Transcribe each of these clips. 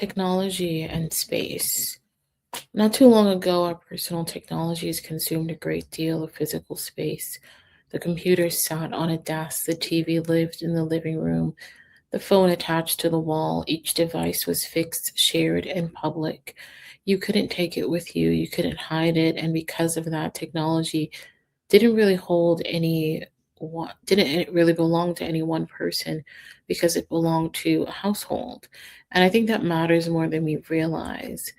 Technology and space. Not too long ago, our personal technologies consumed a great deal of physical space. The computer sat on a desk, the TV lived in the living room, the phone attached to the wall. Each device was fixed, shared, and public. You couldn't take it with you, you couldn't hide it, and because of that, technology didn't really hold any one didn't it really belong to any one person because it belonged to a household. And I think that matters more than we realize.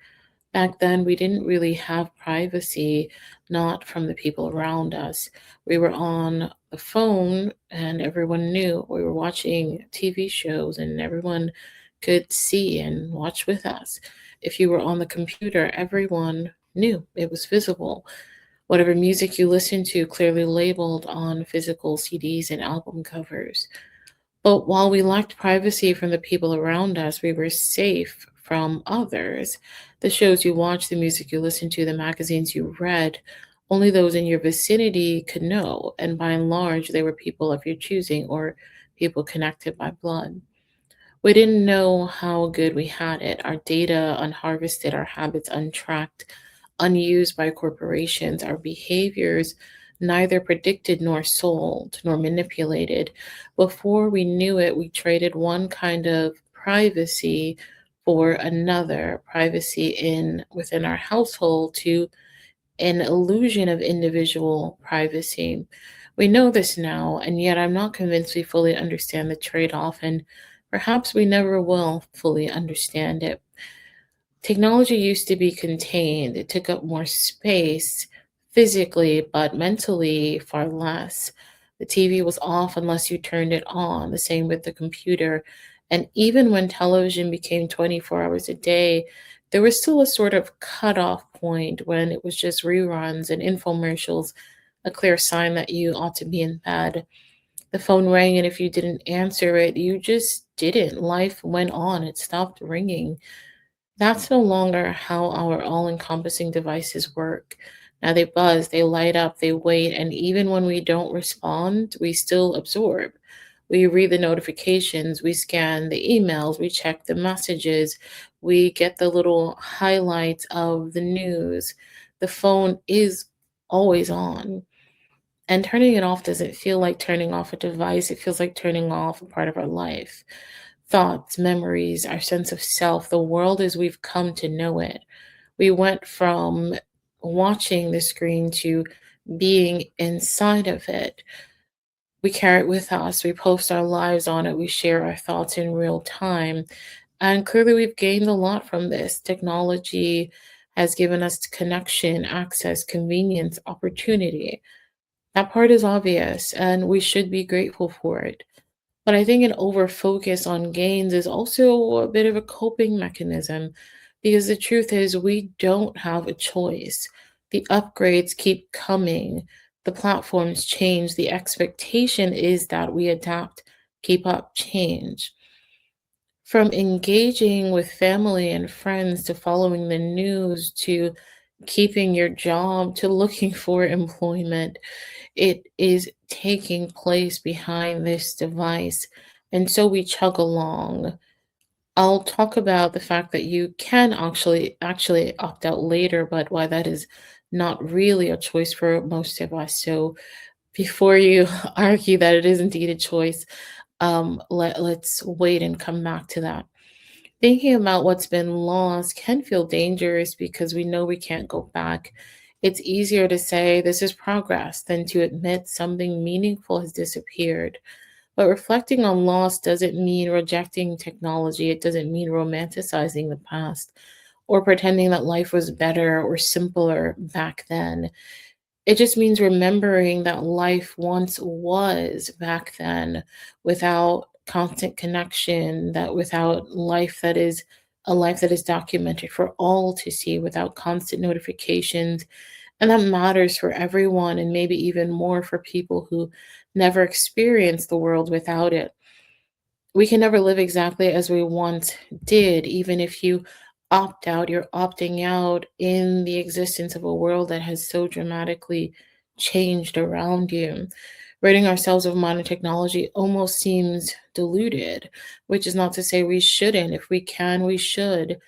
Back then, we didn't really have privacy, not from the people around us. We were on the phone and everyone knew. We were watching TV shows and everyone could see and watch with us. If you were on the computer, everyone knew it was visible. Whatever music you listened to clearly labeled on physical CDs and album covers. But while we lacked privacy from the people around us, we were safe from others. The shows you watched, the music you listened to, the magazines you read, only those in your vicinity could know. And by and large, they were people of your choosing or people connected by blood. We didn't know how good we had it. Our data unharvested, our habits untracked, unused by corporations, our behaviors neither predicted nor sold nor manipulated. Before we knew it, we traded one kind of privacy for another, privacy in within our household to an illusion of individual privacy. We know this now, and yet I'm not convinced we fully understand the trade off, and perhaps we never will fully understand it. Technology used to be contained, it took up more space physically, but mentally far less. The TV was off unless you turned it on, the same with the computer. And even when television became 24 hours a day, there was still a sort of cutoff point when it was just reruns and infomercials, a clear sign that you ought to be in bed. The phone rang, and if you didn't answer it, you just didn't. Life went on, it stopped ringing. That's no longer how our all encompassing devices work. Now they buzz, they light up, they wait, and even when we don't respond, we still absorb. We read the notifications, we scan the emails, we check the messages, we get the little highlights of the news. The phone is always on. And turning it off doesn't feel like turning off a device, it feels like turning off a part of our life. Thoughts, memories, our sense of self, the world as we've come to know it. We went from watching the screen to being inside of it. We carry it with us, we post our lives on it, we share our thoughts in real time. And clearly, we've gained a lot from this. Technology has given us connection, access, convenience, opportunity. That part is obvious, and we should be grateful for it. But I think an over focus on gains is also a bit of a coping mechanism because the truth is, we don't have a choice. The upgrades keep coming, the platforms change, the expectation is that we adapt, keep up, change. From engaging with family and friends to following the news to keeping your job to looking for employment, it is taking place behind this device. And so we chug along. I'll talk about the fact that you can actually opt out later, but why that is not really a choice for most of us. So before you argue that it is indeed a choice, let's wait and come back to that. Thinking about what's been lost can feel dangerous because we know we can't go back. It's easier to say this is progress than to admit something meaningful has disappeared. But reflecting on loss doesn't mean rejecting technology, it doesn't mean romanticizing the past or pretending that life was better or simpler back then. It just means remembering that life once was back then without constant connection, that without life that is a life that is documented for all to see, without constant notifications. And that matters for everyone, and maybe even more for people who never experienced the world without it. We can never live exactly as we once did. Even if you opt out, you're opting out in the existence of a world that has so dramatically changed around you. Ridding ourselves of modern technology almost seems diluted, which is not to say we shouldn't. If we can, we should.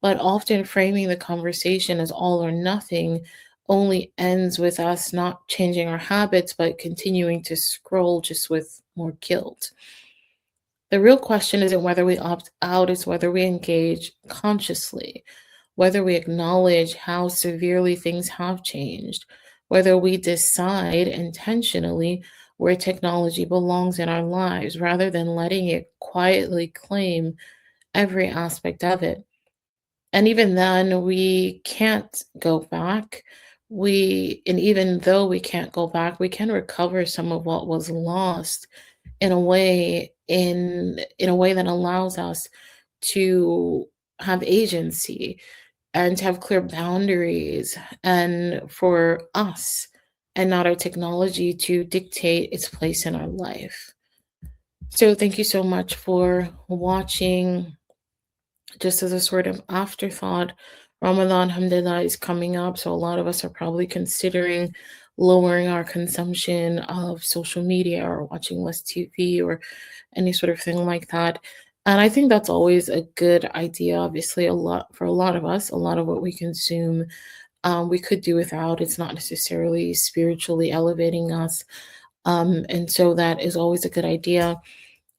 But often framing the conversation as all or nothing only ends with us not changing our habits, but continuing to scroll just with more guilt. The real question isn't whether we opt out, it's whether we engage consciously, whether we acknowledge how severely things have changed, whether we decide intentionally where technology belongs in our lives rather than letting it quietly claim every aspect of it. And even then, we can't go back. And even though we can't go back, we can recover some of what was lost in a way that allows us to have agency and to have clear boundaries and for us and not our technology to dictate its place in our life. So thank you so much for watching. Just as a sort of afterthought, Ramadan, alhamdulillah, is coming up. So a lot of us are probably considering lowering our consumption of social media or watching less TV or any sort of thing like that. And I think that's always a good idea. Obviously, a lot for a lot of us, a lot of what we consume, we could do without. It's not necessarily spiritually elevating us. And so that is always a good idea.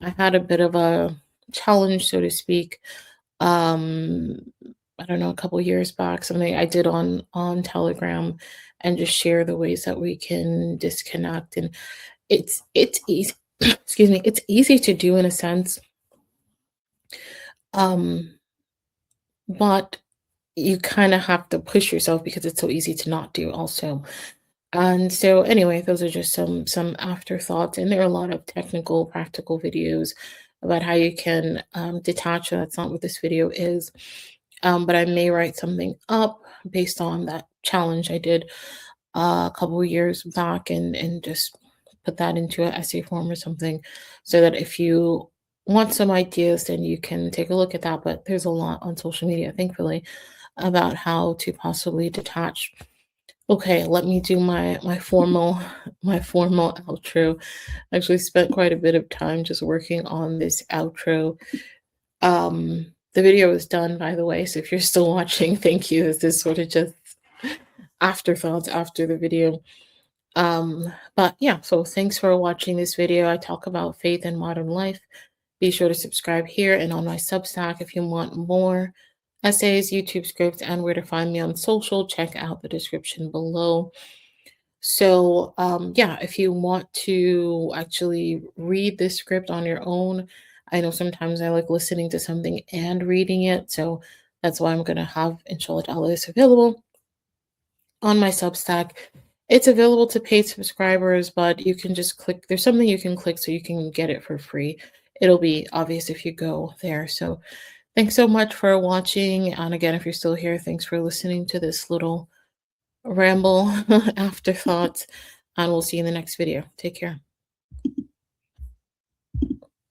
I had a bit of a challenge, so to speak, um I don't know, a couple years back, something I did on Telegram, and just share the ways that we can disconnect. And it's easy excuse me, it's easy to do in a sense, um but you kind of have to push yourself because it's so easy to not do also. And so anyway, those are just some afterthoughts, and there are a lot of technical, practical videos about how you can detach. So that's not what this video is. But I may write something up based on that challenge I did a couple of years back, and just put that into an essay form or something, so that if you want some ideas, then you can take a look at that. But there's a lot on social media, thankfully, about how to possibly detach. Okay, let me do my formal my formal outro. I actually spent quite a bit of time just working on this outro. The video is done, by the way, so if you're still watching, thank you. This is sort of just afterthoughts after the video. But yeah, so thanks for watching this video. I talk about faith and modern life. Be sure to subscribe here and on my Substack if you want more essays, YouTube scripts, and where to find me on social. Check out the description below. So, yeah, if you want to actually read this script on your own, I know sometimes I like listening to something and reading it. So that's why I'm going to have, inshallah ta'ala, this available on my Substack. It's available to paid subscribers, but you can just click, there's something you can click so you can get it for free. It'll be obvious if you go there. So thanks so much for watching. And again, if you're still here, thanks for listening to this little ramble afterthoughts, and we'll see you in the next video. Take care.